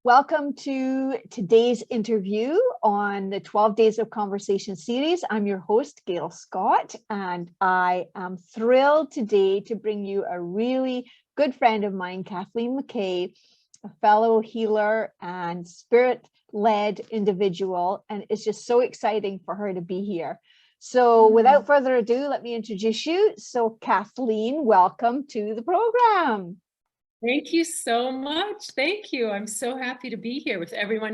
Welcome to today's interview on the 12 Days of Conversation series. I'm your host, Gail Scott, and I am thrilled today to bring you a really good friend of mine, Kathleen MacKay, a fellow healer and spirit-led individual, and it's just so exciting for her to be here. So without further ado, let me introduce you. So Kathleen, welcome to the program. Thank you so much. Thank you. I'm so happy to be here with everyone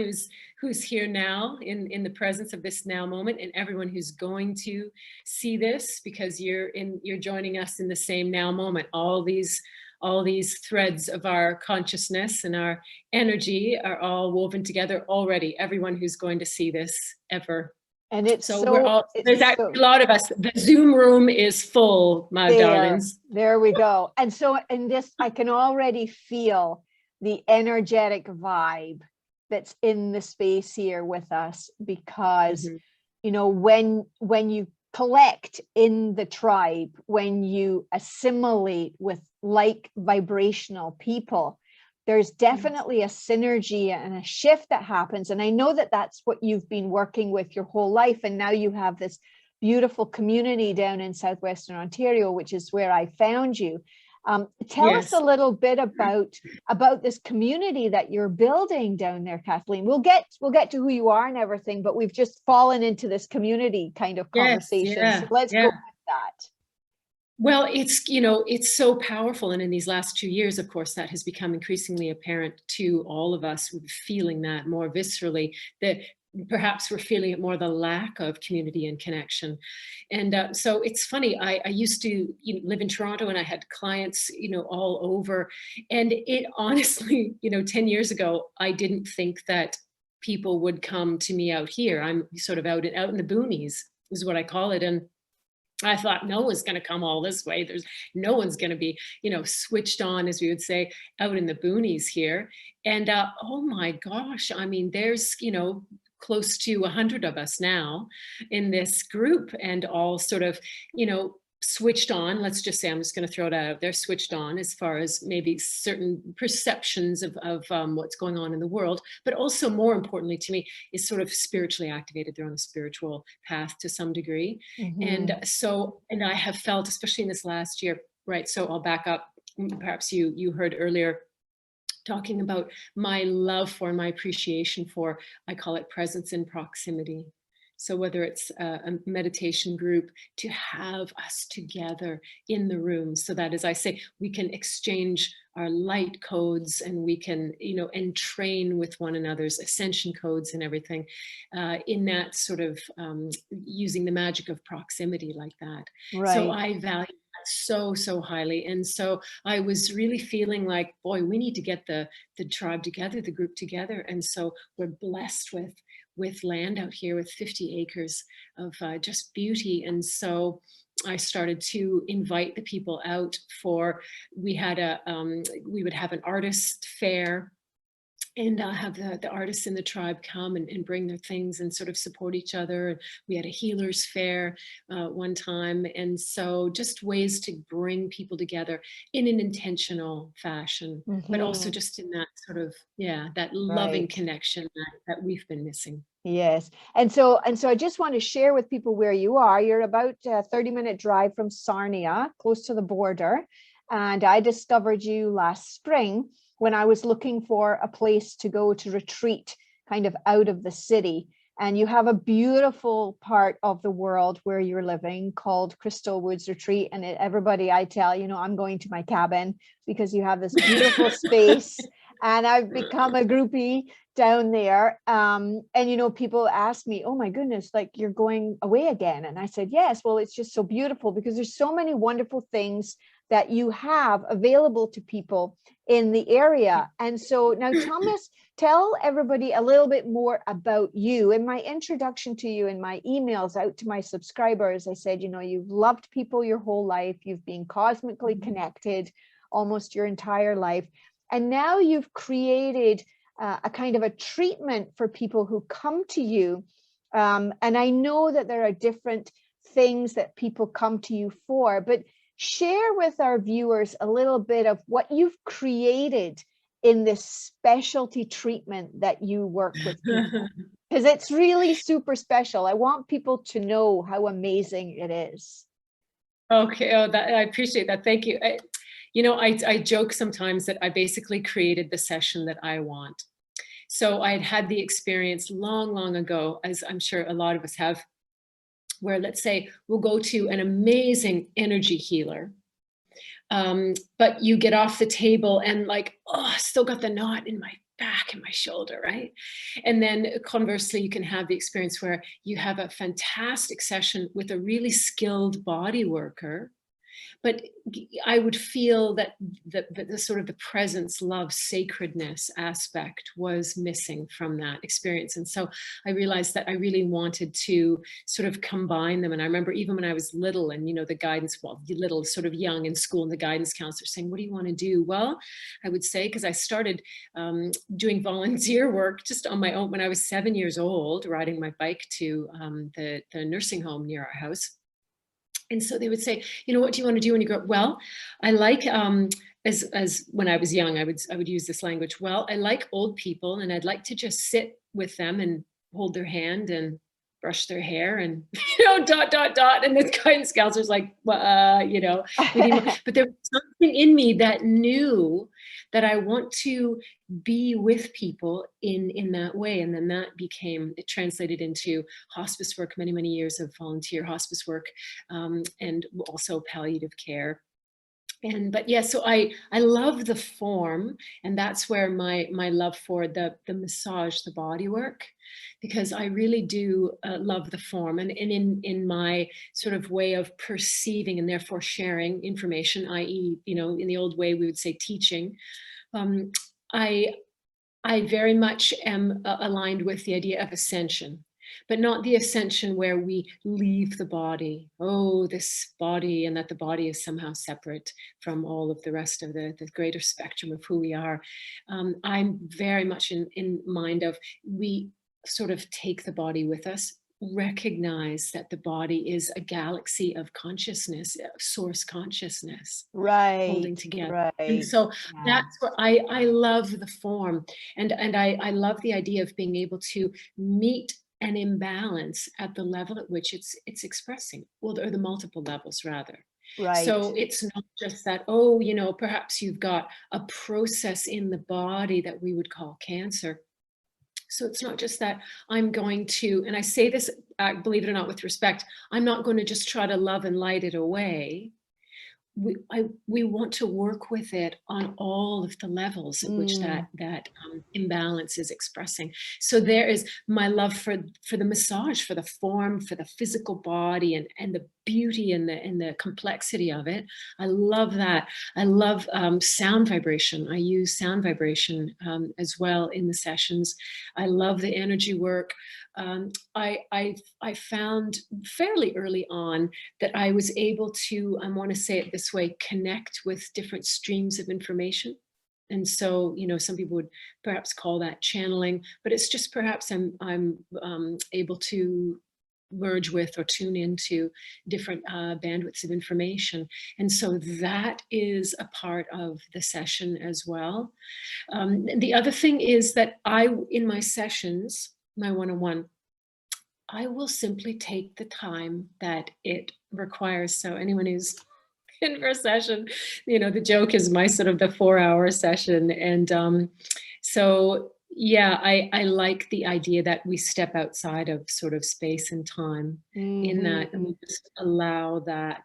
who's here now in the presence of this now moment, and everyone who's going to see this because you're joining us in the same now moment. All these threads of our consciousness and our energy are all woven together already. Everyone who's going to see this ever. And it's there's actually a lot of us. The Zoom room is full, my darlings. There we go. And so in this, I can already feel the energetic vibe that's in the space here with us, because you know, when you collect in the tribe, when you assimilate with like vibrational people, there's definitely a synergy and a shift that happens. And I know that that's what you've been working with your whole life. And now you have this beautiful community down in Southwestern Ontario, which is where I found you. Tell us a little bit about this community that you're building down there, Kathleen. We'll get to who you are and everything, but we've just fallen into this community kind of conversation. So let's go with that. Well, it's so powerful. And in these last 2 years, of course, that has become increasingly apparent to all of us. We're feeling that more viscerally, that perhaps we're feeling it more, the lack of community and connection. And so it's funny, I used to live in Toronto, and I had clients, all over. And it honestly, 10 years ago, I didn't think that people would come to me out here. I'm sort of out in the boonies is what I call it. And I thought no one's going to come all this way. No one's going to be, switched on, as we would say, out in the boonies here. And oh my gosh, I mean, there's, close to 100 of us now in this group, and all sort of, switched on. Let's just say, I'm just going to throw it out there, switched on as far as maybe certain perceptions of what's going on in the world, but also more importantly to me is sort of spiritually activated. They're on a spiritual path to some degree. And I have felt, especially in this last year, right? So I'll back up. Perhaps you heard earlier talking about my love for, my appreciation for, I call it presence in proximity. So whether it's a meditation group, to have us together in the room, so that, as I say, we can exchange our light codes, and we can, entrain with one another's ascension codes and everything, in that sort of using the magic of proximity like that. Right. So I value that so highly. And so I was really feeling like, boy, we need to get the tribe together, the group together. And so we're blessed with land out here, with 50 acres of just beauty. And so I started to invite the people out we would have an artist fair, and have the artists in the tribe come and bring their things and sort of support each other. And we had a healers fair one time. And so just ways to bring people together in an intentional fashion, but also just in that sort of, that loving connection that we've been missing. Yes. And so I just want to share with people where you are. You're about a 30-minute drive from Sarnia, close to the border. And I discovered you last spring when I was looking for a place to go to retreat kind of out of the city. And you have a beautiful part of the world where you're living called Crystal Woods Retreat. And everybody I tell, I'm going to my cabin because you have this beautiful space. And I've become a groupie down there. And, people ask me, oh my goodness, like you're going away again. And I said, yes, well, it's just so beautiful because there's so many wonderful things that you have available to people in the area. And so now tell everybody a little bit more about you. In my introduction to you, in my emails out to my subscribers, I said, you've loved people your whole life. You've been cosmically connected almost your entire life. And now you've created a kind of a treatment for people who come to you. And I know that there are different things that people come to you for, but share with our viewers a little bit of what you've created in this specialty treatment that you work with people? Because it's really super special. I want people to know how amazing it is. Okay, oh, that I appreciate that. Thank you. I joke sometimes that I basically created the session that I want. So I'd had the experience long, long ago, as I'm sure a lot of us have, where let's say we'll go to an amazing energy healer, but you get off the table and like, oh, I still got the knot in my back and my shoulder, right? And then conversely, you can have the experience where you have a fantastic session with a really skilled body worker, but I would feel that the sort of the presence, love, sacredness aspect was missing from that experience. And so I realized that I really wanted to sort of combine them. And I remember even when I was little and, the guidance, well, little, sort of young in school, and the guidance counselor saying, what do you want to do? Well, I would say, because I started doing volunteer work just on my own when I was 7 years old, riding my bike to the nursing home near our house. And so they would say, what do you want to do when you grow up? Well, I like, as when I was young, I would use this language. Well, I like old people, and I'd like to just sit with them and hold their hand and brush their hair and, dot, dot, dot. And the guidance counselor's like, well, we need more. But there was something in me that knew that I want to be with people in that way. And then it translated into hospice work, many, many years of volunteer hospice work, and also palliative care. But yeah, so I love the form, and that's where my love for the massage, the body work, because I really do love the form, and in my sort of way of perceiving and therefore sharing information, i.e., in the old way we would say teaching. I very much am aligned with the idea of ascension, but not the ascension where we leave the body. Oh, this body, and that the body is somehow separate from all of the rest of the greater spectrum of who we are. I'm very much in mind of, we sort of take the body with us, recognize that the body is a galaxy of consciousness, source consciousness, holding together. Right. And so that's where I love the form, and I love the idea of being able to meet an imbalance at the level at which it's expressing, or the multiple levels rather. Right. So it's not just that, perhaps you've got a process in the body that we would call cancer. So it's not just that I'm going to, and I say this, believe it or not, with respect, I'm not going to just try to love and light it away. We want to work with it on all of the levels at which that imbalance is expressing. So there is my love for the massage, for the form, for the physical body, and the beauty and the complexity of it. I love that. I love sound vibration. I use sound vibration as well in the sessions. I love the energy work. I found fairly early on that I was able to, I want to say it this way, connect with different streams of information. And so, some people would perhaps call that channeling, but it's just perhaps I'm able to merge with or tune into different bandwidths of information. And so that is a part of the session as well. The other thing is that in my sessions, my one-on-one, I will simply take the time that it requires. So anyone who's in for a session, the joke is my sort of the 4-hour session. And so, yeah, I like the idea that we step outside of sort of space and time in that, and we just allow that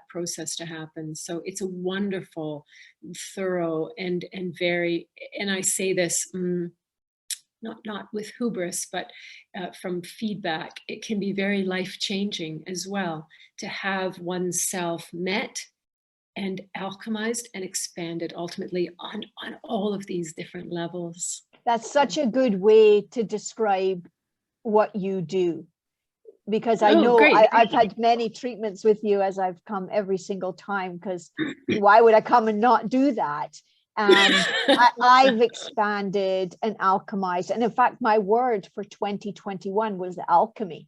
process to happen. So it's a wonderful, thorough, and very, and I say this, not with hubris, but from feedback, it can be very life-changing as well to have oneself met and alchemized and expanded ultimately on all of these different levels. That's such a good way to describe what you do, because I know I've had many treatments with you as I've come every single time, because why would I come and not do that? And I've expanded and alchemized. And in fact, my word for 2021 was alchemy.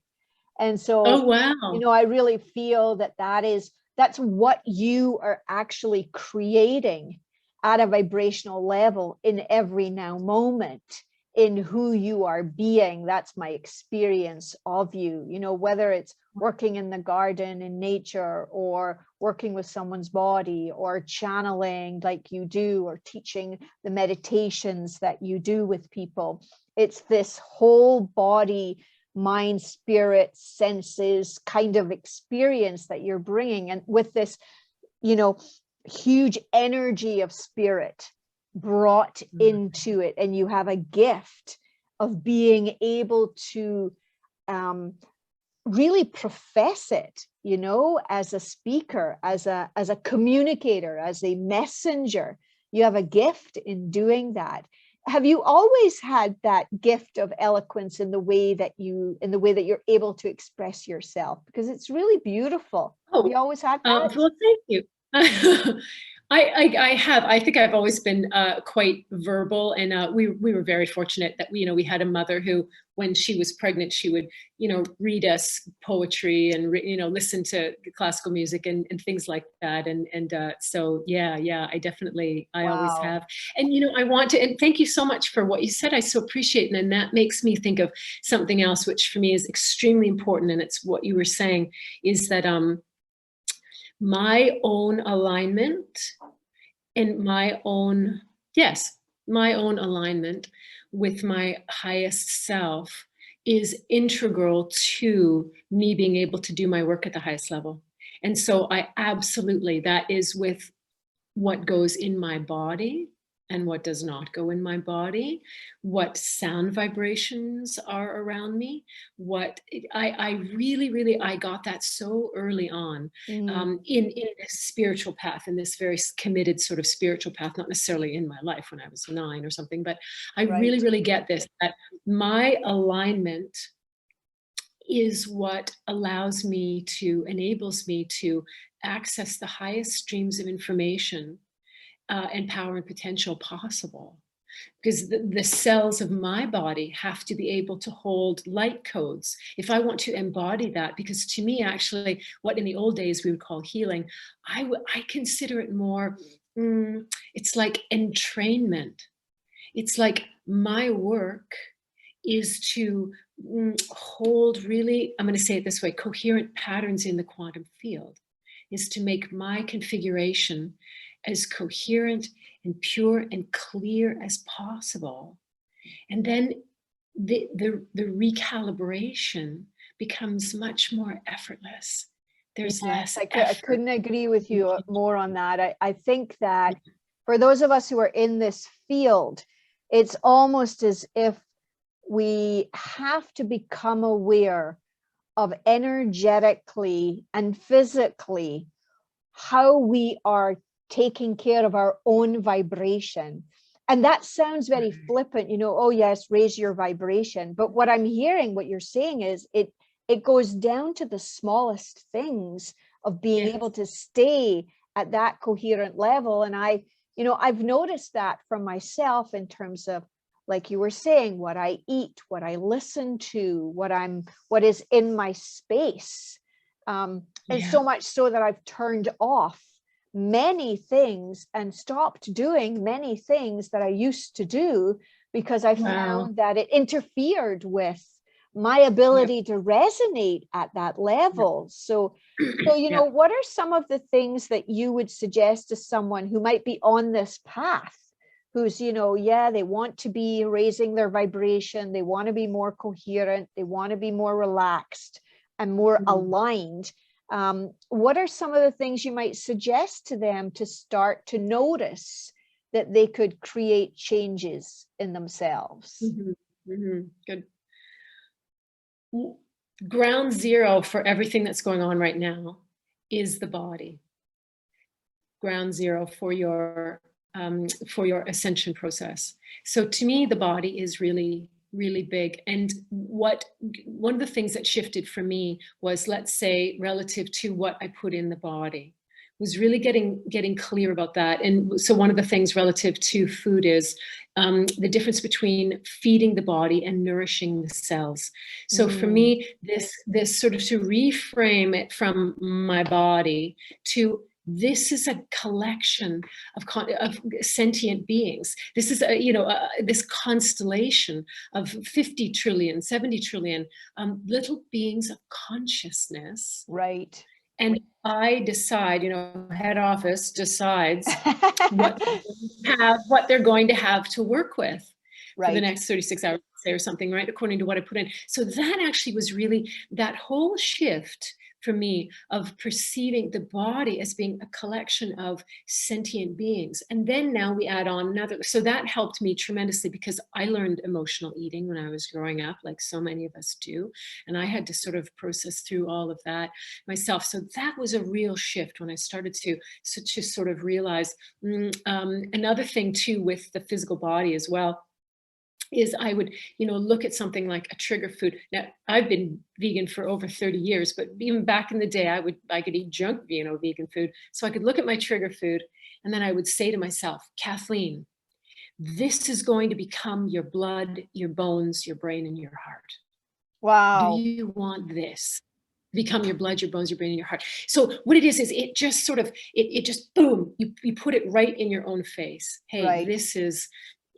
And so, oh, wow. I really feel that's what you are actually creating. at a vibrational level in every now moment in who you are being. That's my experience of you, you know, whether it's working in the garden in nature, or working with someone's body, or channeling like you do, or teaching the meditations that you do with people. It's this whole body, mind, spirit, senses kind of experience that you're bringing, and with this, you know, huge energy of spirit brought into it. And you have a gift of being able to really profess it, you know, as a speaker, as a communicator, as a messenger. You have a gift in doing that. Have you always had that gift of eloquence in the way that you're able to express yourself? Because it's really beautiful. Oh, Have you always had that? well, thank you. I have. I think I've always been quite verbal, and we were very fortunate that we had a mother who, when she was pregnant, she would read us poetry and listen to classical music and things like that. And so yeah, I always Wow. have. And I want to, and thank you so much for what you said. I so appreciate it, and that makes me think of something else, which for me is extremely important. And it's what you were saying, is that my own alignment and my own alignment with my highest self is integral to me being able to do my work at the highest level. And so that is with what goes in my body and what does not go in my body, what sound vibrations are around me, I really got that so early on in this spiritual path, in this very committed sort of spiritual path, not necessarily in my life when I was 9 or something, but I really get this, that my alignment is what enables me to access the highest streams of information and power and potential possible. Because the cells of my body have to be able to hold light codes if I want to embody that. Because to me, actually, what in the old days we would call healing, I consider it more, it's like entrainment. It's like my work is to hold really, I'm going to say it this way, coherent patterns in the quantum field, is to make my configuration as coherent and pure and clear as possible. And then the recalibration becomes much more effortless. There's less I effort. couldn't agree with you more on that. I think that for those of us who are in this field, it's almost as if we have to become aware of energetically and physically how we are taking care of our own vibration. And that sounds very flippant, oh yes, raise your vibration. But what I'm hearing, what you're saying is it goes down to the smallest things of being able to stay at that coherent level. And I've noticed that from myself in terms of, like you were saying, what I eat, what I listen to, what is in my space. And so much so that I've turned off many things and stopped doing many things that I used to do, because I found that it interfered with my ability to resonate at that level. So what are some of the things that you would suggest to someone who might be on this path, who's, they want to be raising their vibration, they want to be more coherent, they want to be more relaxed and more aligned? What are some of the things you might suggest to them to start to notice that they could create changes in themselves? Good. Ground zero for everything that's going on right now is the body. Ground zero for your ascension process. So to me, the body is really big. And one of the things that shifted for me was, let's say, relative to what I put in the body, was really getting clear about that. And so one of the things relative to food is the difference between feeding the body and nourishing the cells. So for me, this sort of to reframe it from my body to this is a collection of sentient beings. This is this constellation of 50 trillion, 70 trillion little beings of consciousness. Right. And I decide, head office decides what they're going to have to work with for the next 36 hours, say, or something, right? According to what I put in. So that actually was really that whole shift for me of perceiving the body as being a collection of sentient beings. And then now we add on another. So that helped me tremendously because I learned emotional eating when I was growing up, like so many of us do. And I had to sort of process through all of that myself. So that was a real shift when I started to sort of realize another thing too with the physical body as well is I would, look at something like a trigger food. Now, I've been vegan for over 30 years, but even back in the day, I could eat junk, vegan food. So I could look at my trigger food and then I would say to myself, Kathleen, this is going to become your blood, your bones, your brain, and your heart. Wow. Do you want this? Become your blood, your bones, your brain, and your heart. So what it is it just sort of, it just, boom, you put it right in your own face. Hey,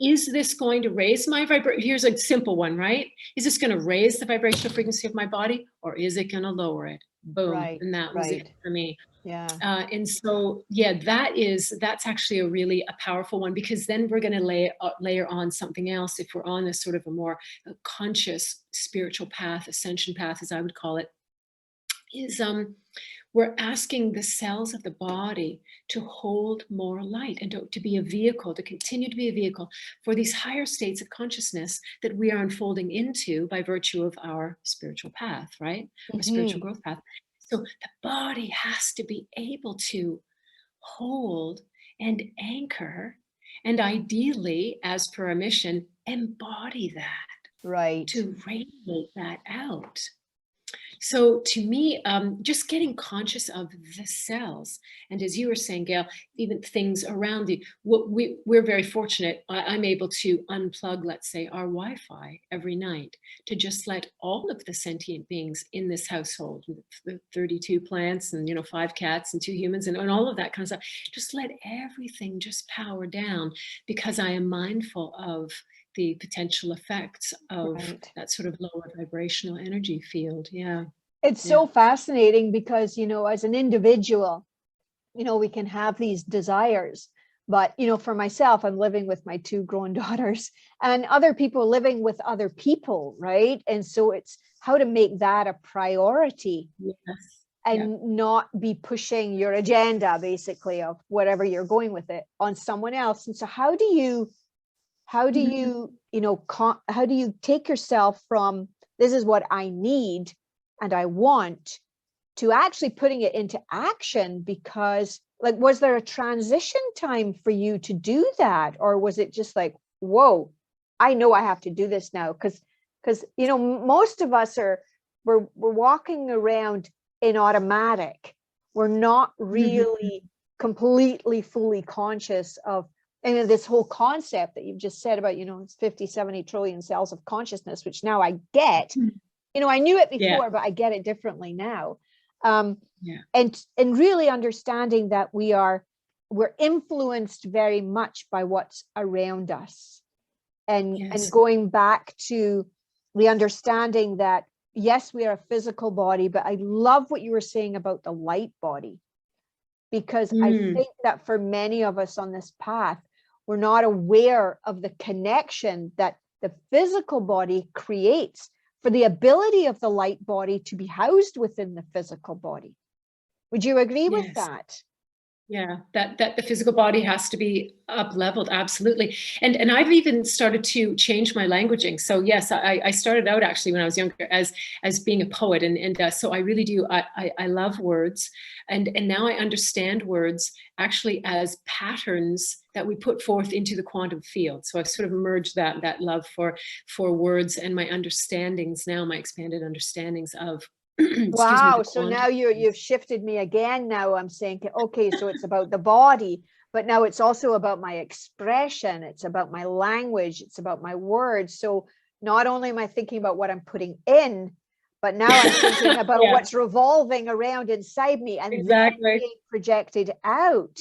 is this going to raise my vibration? Here's a simple one, right? Is this going to raise the vibrational frequency of my body or is it going to lower it? Boom. And that was it for me. Yeah. And so, yeah, that's actually a powerful one because then we're going to layer on something else. If we're on a sort of a more conscious spiritual path, ascension path, as I would call it, is we're asking the cells of the body to hold more light and to be a vehicle, to continue to be a vehicle for these higher states of consciousness that we are unfolding into by virtue of our spiritual path, right? Our spiritual growth path. So the body has to be able to hold and anchor and ideally, as per our mission, embody that. Right. To radiate that out. So to me, just getting conscious of the cells, and as you were saying, Gail, even things around you, we're very fortunate. I'm able to unplug, let's say, our Wi-Fi every night to just let all of the sentient beings in this household, the 32 plants and 5 cats and 2 humans and all of that kind of stuff, just let everything just power down because I am mindful of the potential effects of that sort of lower vibrational energy field. Yeah. It's so fascinating because, as an individual, we can have these desires, but, for myself, I'm living with my 2 grown daughters and other people living with other people. Right. And so it's how to make that a priority and not be pushing your agenda, basically, of whatever you're going with it on someone else. And so how do you take yourself from this is what I need and I want to actually putting it into action? Because was there a transition time for you to do that? Or was it just like, whoa, I know I have to do this now? Because most of us we're walking around in automatic. We're not really completely fully conscious of this whole concept that you've just said about, it's 50, 70 trillion cells of consciousness, which now I get. I knew it before, but I get it differently now. And really understanding that we're influenced very much by what's around us, and going back to the understanding that yes, we are a physical body, but I love what you were saying about the light body, because I think that for many of us on this path, we're not aware of the connection that the physical body creates for the ability of the light body to be housed within the physical body. Would you agree with that? Yeah, that the physical body has to be up leveled. Absolutely. And I've even started to change my languaging. So yes, I started out actually when I was younger as being a poet. And so I really do. I love words. And now I understand words actually as patterns that we put forth into the quantum field. So I've sort of merged that love for words and my understandings now, my expanded understandings of wow. So now you've shifted me again. Now I'm saying, okay, so it's about the body, but now it's also about my expression. It's about my language. It's about my words. So not only am I thinking about what I'm putting in, but now I'm thinking about Yeah. what's revolving around inside me and then Exactly. being projected out.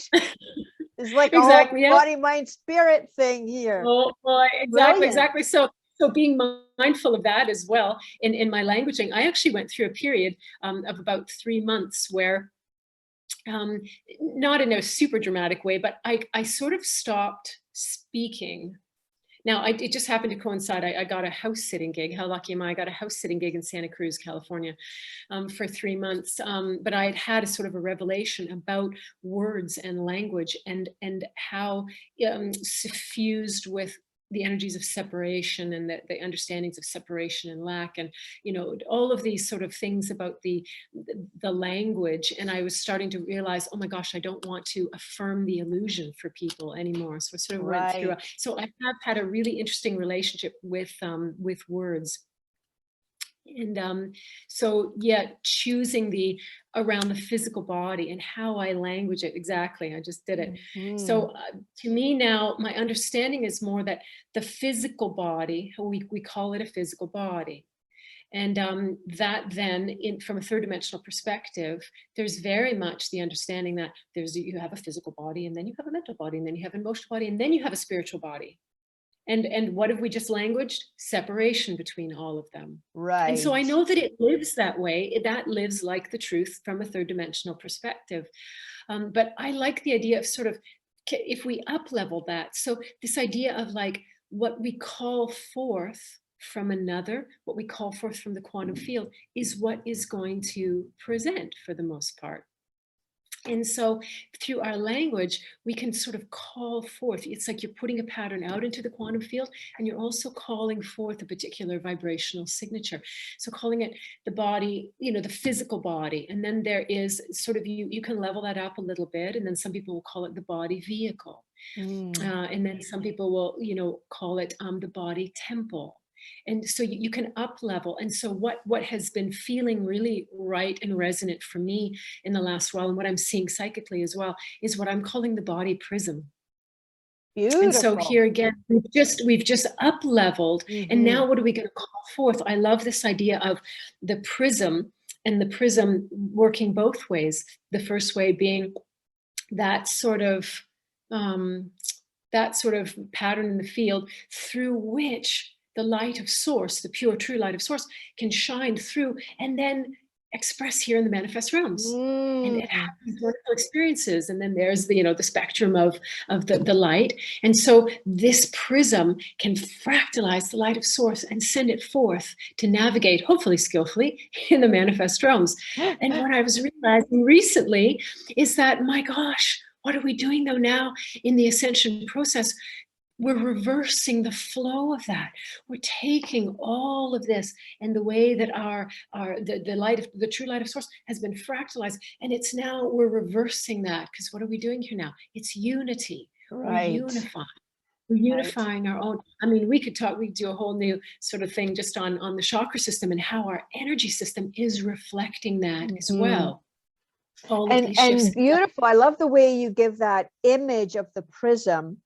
It's like a whole Exactly. Yeah. body, mind, spirit thing here. Well, exactly, Brilliant. exactly. So being mindful of that as well in my languaging, I actually went through a period of about 3 months where, not in a super dramatic way, but I sort of stopped speaking. Now, it just happened to coincide. I got a house sitting gig. How lucky am I? I got a house sitting gig in Santa Cruz, California, for 3 months. But I had had a sort of a revelation about words and language and how suffused with the energies of separation and the understandings of separation and lack, and all of these sort of things about the language. And I was starting to realize, oh my gosh, I don't want to affirm the illusion for people anymore. So I sort of went through. So I have had a really interesting relationship with words. And so yeah, choosing around the physical body and how I language it. Exactly, I just did it. So to me now, my understanding is more that the physical body, we call it a physical body. And that then, from a third dimensional perspective, there's very much the understanding that you have a physical body, and then you have a mental body, and then you have an emotional body, and then you have a spiritual body. And what have we just languaged? Separation between all of them. Right. And so I know that it lives that way. That lives like the truth from a third dimensional perspective. But I like the idea of sort of, if we up level that. So this idea of like what we call forth from another, what we call forth from the quantum field is what is going to present for the most part. And so through our language, we can sort of call forth. It's like you're putting a pattern out into the quantum field, and you're also calling forth a particular vibrational signature. So calling it the body, the physical body. And then there is sort of, you can level that up a little bit. And then some people will call it the body vehicle. And then some people will, call it the body temple. And so you can up level. And so what has been feeling really right and resonant for me in the last while, and what I'm seeing psychically as well, is what I'm calling the body prism. Beautiful. And so here again, we've just up leveled. And now what are we going to call forth? I love this idea of the prism, and the prism working both ways. The first way being that sort of pattern in the field through which the light of source, the pure true light of source, can shine through and then express here in the manifest realms. And it happens wonderful experiences. And then there's the spectrum of the light. And so this prism can fractalize the light of source and send it forth to navigate, hopefully skillfully, in the manifest realms. And what I was realizing recently is that, my gosh, what are we doing though now in the ascension process? We're reversing the flow of that. We're taking all of this and the way that the light of the true light of source has been fractalized, and it's now we're reversing that, because what are we doing here now? It's unity. Right. We're unifying. We're unifying our own. I mean, we could do a whole new sort of thing just on the chakra system and how our energy system is reflecting that as well. And beautiful. I love the way you give that image of the prism.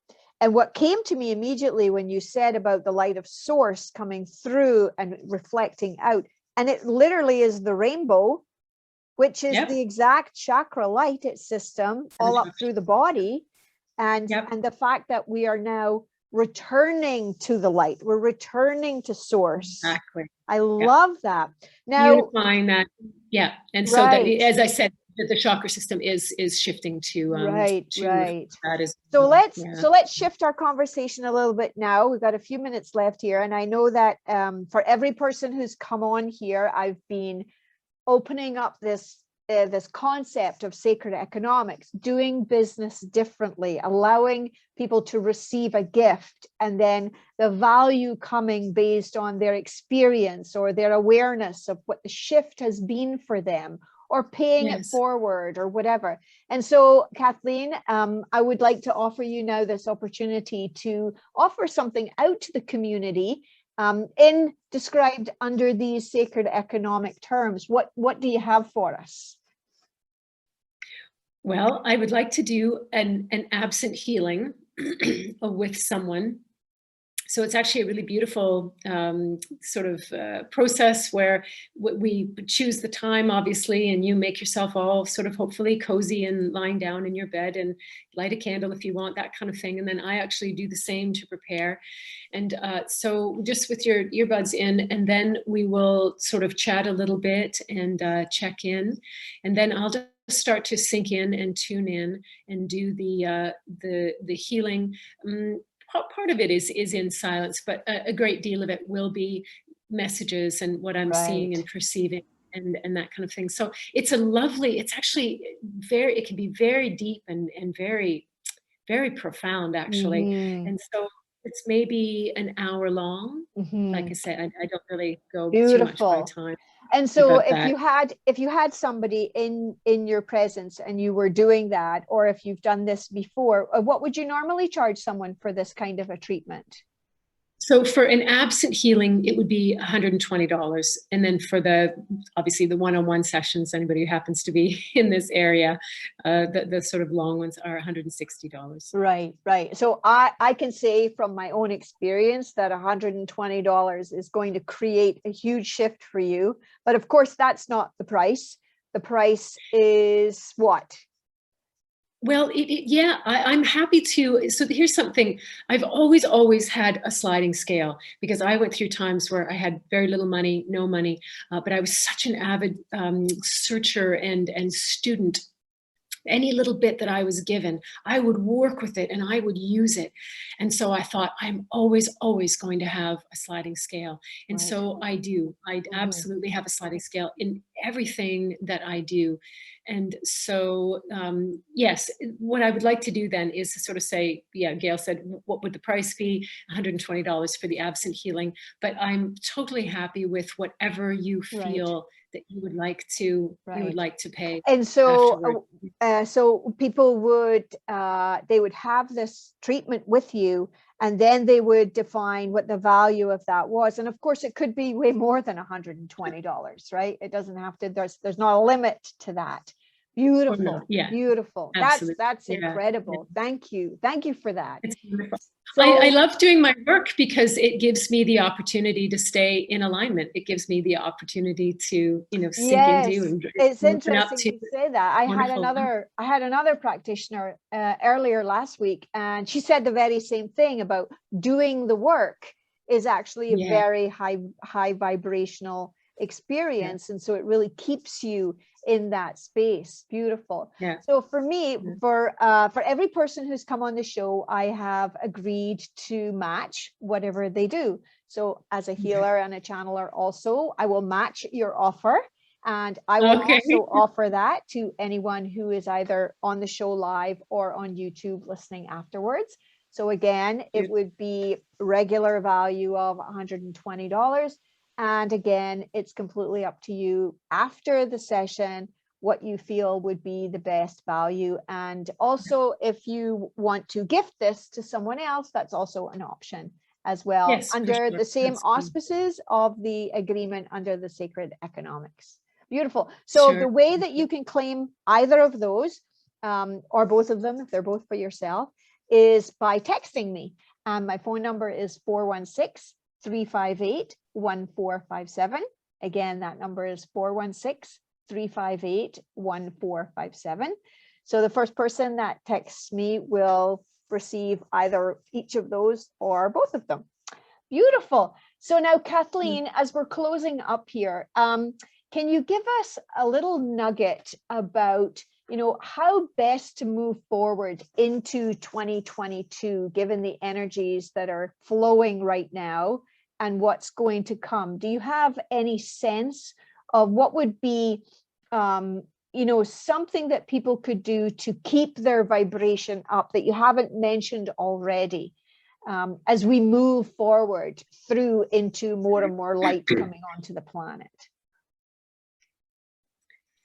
And what came to me immediately when you said about the light of source coming through and reflecting out, and it literally is the rainbow, which is the exact chakra light system all up through the body. And the fact that we are now returning to the light, we're returning to source. Exactly. I love that. Now, unifying that. Yeah. And so that, as I said, that the chakra system is shifting to that is so let's shift our conversation a little bit now. We've got a few minutes left here, and I know that for every person who's come on here, I've been opening up this concept of sacred economics, doing business differently, allowing people to receive a gift, and then the value coming based on their experience or their awareness of what the shift has been for them, or paying it forward or whatever. And so, Kathleen, I would like to offer you now this opportunity to offer something out to the community described under these sacred economic terms. What do you have for us? Well, I would like to do an absent healing with someone So it's actually a really beautiful sort of process where we choose the time, obviously, and you make yourself all sort of hopefully cozy and lying down in your bed, and light a candle if you want, that kind of thing. And then I actually do the same to prepare. And so just with your earbuds in, and then we will sort of chat a little bit and check in. And then I'll just start to sink in and tune in and do the healing. Part of it is in silence, but a great deal of it will be messages and what I'm seeing and perceiving and that kind of thing. So it's it's actually it can be very deep and very, very profound, actually. Mm-hmm. And so it's maybe an hour long. Like Mm-hmm. I said, I don't really go too much by Beautiful. time And so about that. if you had somebody in your presence and you were doing that, or if you've done this before, what would you normally charge someone for this kind of a treatment? So for an absent healing, it would be $120. And then for obviously the one-on-one sessions, anybody who happens to be in this area, the sort of long ones are $160. Right, right. So I can say from my own experience that $120 is going to create a huge shift for you. But of course, that's not the price. The price is what? Well, yeah, I'm happy to. So here's something. I've always had a sliding scale, because I went through times where I had very little money, no money, but I was such an avid searcher and student. Any little bit that I was given, I would work with it and I would use it. And so I thought, I'm always going to have a sliding scale. And Right. so I do. I absolutely have a sliding scale in everything that I do. And so, yes, what I would like to do then is to sort of say, yeah, Gail said, what would the price be? $120 for the absent healing. But I'm totally happy with whatever you feel that you would like to pay And so afterwards. so people would they would have this treatment with you, and then they would define what the value of that was. And of course it could be way more than $120, right? It doesn't have to, there's not a limit to that. Beautiful. Yeah, Beautiful. absolutely. That's Yeah. incredible. Thank you for that. It's wonderful. So I love doing my work because it gives me the opportunity to stay in alignment. It gives me the opportunity to, sink into yes, and it's open up interesting to you say that. wonderful. I had another practitioner earlier last week, and she said the very same thing about doing the work is actually a very high vibrational experience, and so it really keeps you in that space. Beautiful. So for me, for every person who's come on the show, I have agreed to match whatever they do. So as a healer and a channeler also, I will match your offer, and I will also offer that to anyone who is either on the show live or on YouTube listening afterwards. So again, it would be regular value of $120. And again, it's completely up to you after the session what you feel would be the best value. And also, if you want to gift this to someone else, that's also an option as well, under the same auspices of the agreement under the sacred economics. Beautiful. So the way that you can claim either of those, or both of them, if they're both for yourself, is by texting me. My phone number is 416-358-1457. Again, that number is 416-358-1457. So the first person that texts me will receive either each of those or both of them. Beautiful. So now, Kathleen, as we're closing up here, can you give us a little nugget about, how best to move forward into 2022, given the energies that are flowing right now and what's going to come? Do you have any sense of what would be, something that people could do to keep their vibration up that you haven't mentioned already, as we move forward through into more and more light coming onto the planet?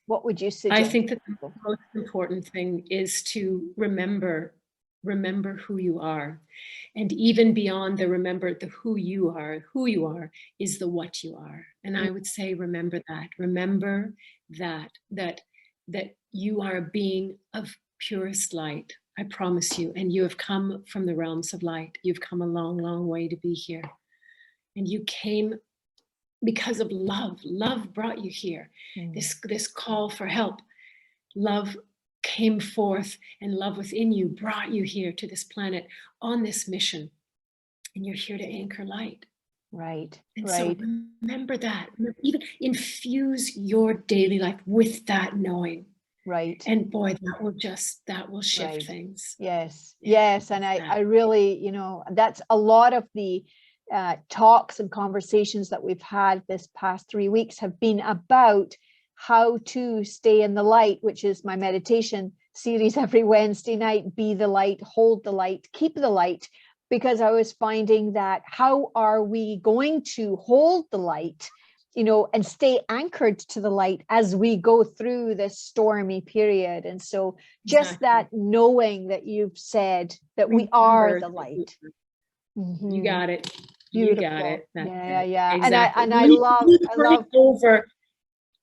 What would you suggest? I think that the most important thing is to remember who you are. And even beyond remember the who you are is the what you are. And I would say, remember that you are a being of purest light, I promise you. And you have come from the realms of light. You've come a long, long way to be here. And you came because of love. Love brought you here. This call for help. Love came forth, and love within you brought you here to this planet on this mission. And you're here to anchor light. Right. And right. so remember that. Even infuse your daily life with that knowing. Right. And boy, that will shift Right. things. Yes. Yeah, Yes. And I really, you know, that's a lot of the talks and conversations that we've had this past 3 weeks have been about how to stay in the light, which is my meditation series every Wednesday night. Be the light, hold the light, keep the light. Because I was finding that how are we going to hold the light, you know, and stay anchored to the light as we go through this stormy period. And so just that knowing that you've said that we are the light. You got it. Beautiful. You got it. That's yeah. it. Yeah. Exactly. And I love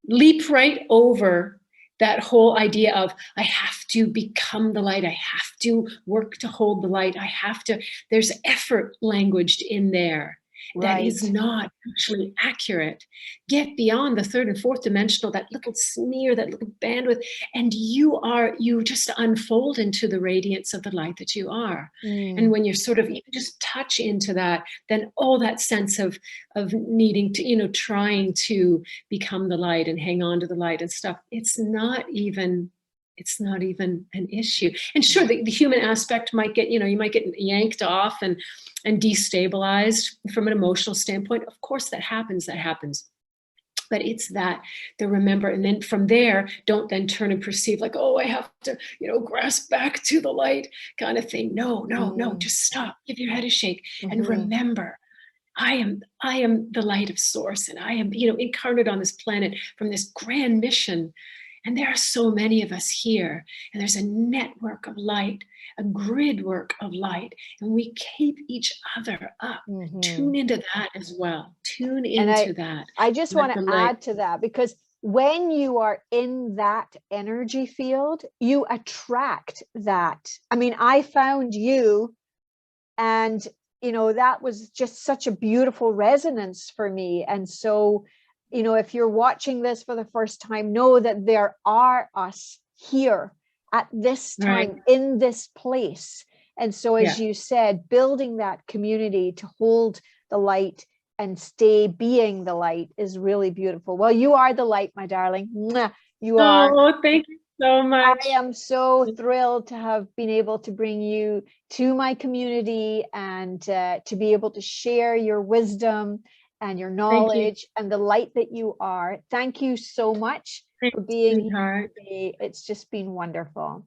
leap right over that whole idea of I have to become the light. I have to work to hold the light. I have to, there's effort languaged in there that is not actually accurate. Get beyond the third and fourth dimensional, that little smear, that little bandwidth, and you just unfold into the radiance of the light that you are. And when you're sort of, you just touch into that, then all that sense of needing to, you know, trying to become the light and hang on to the light and stuff, it's not even an issue. And sure, the human aspect might get, you know, you might get yanked off and destabilized from an emotional standpoint. Of course that happens. But it's that the remember, and then from there, don't then turn and perceive like, oh, I have to, you know, grasp back to the light kind of thing. No, just stop, give your head a shake and remember, I am the light of source, and I am, you know, incarnate on this planet from this grand mission. And there are so many of us here, and there's a network of light, a grid work of light, and we keep each other up. Tune into that as well. Tune into that. I just want to add to that, because when you are in that energy field, you attract that. I mean, I found you, and you know, that was just such a beautiful resonance for me. And so, you know, if you're watching this for the first time, know that there are us here at this time in this place. And so, as you said, building that community to hold the light and stay being the light is really beautiful. Well, you are the light, my darling. You are. Oh, thank you so much. I am so thrilled to have been able to bring you to my community and to be able to share your wisdom and your knowledge and the light that you are. Thank you so much for being here today. It's just been wonderful.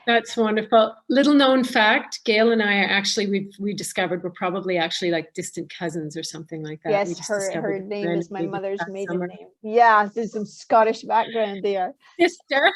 That's wonderful. Little known fact, Gail and I are actually, we discovered we're probably actually like distant cousins or something like that. Yes, her name is my mother's maiden name. Yeah, there's some Scottish background there. Sister.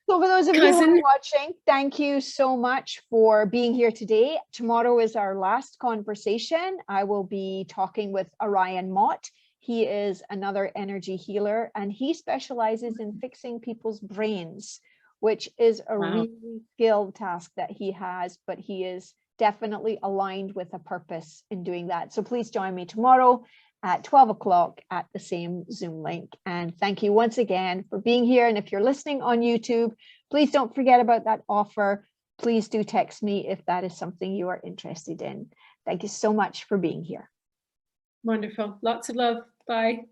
So for those of you who are watching, thank you so much for being here today. Tomorrow is our last conversation. I will be talking with Orion Mott. He is another energy healer, and he specializes in fixing people's brains, which is a really skilled task that he has, but he is definitely aligned with a purpose in doing that. So please join me tomorrow at 12 o'clock at the same Zoom link. And thank you once again for being here. And if you're listening on YouTube, please don't forget about that offer. Please do text me if that is something you are interested in. Thank you so much for being here. Wonderful. Lots of love. Bye.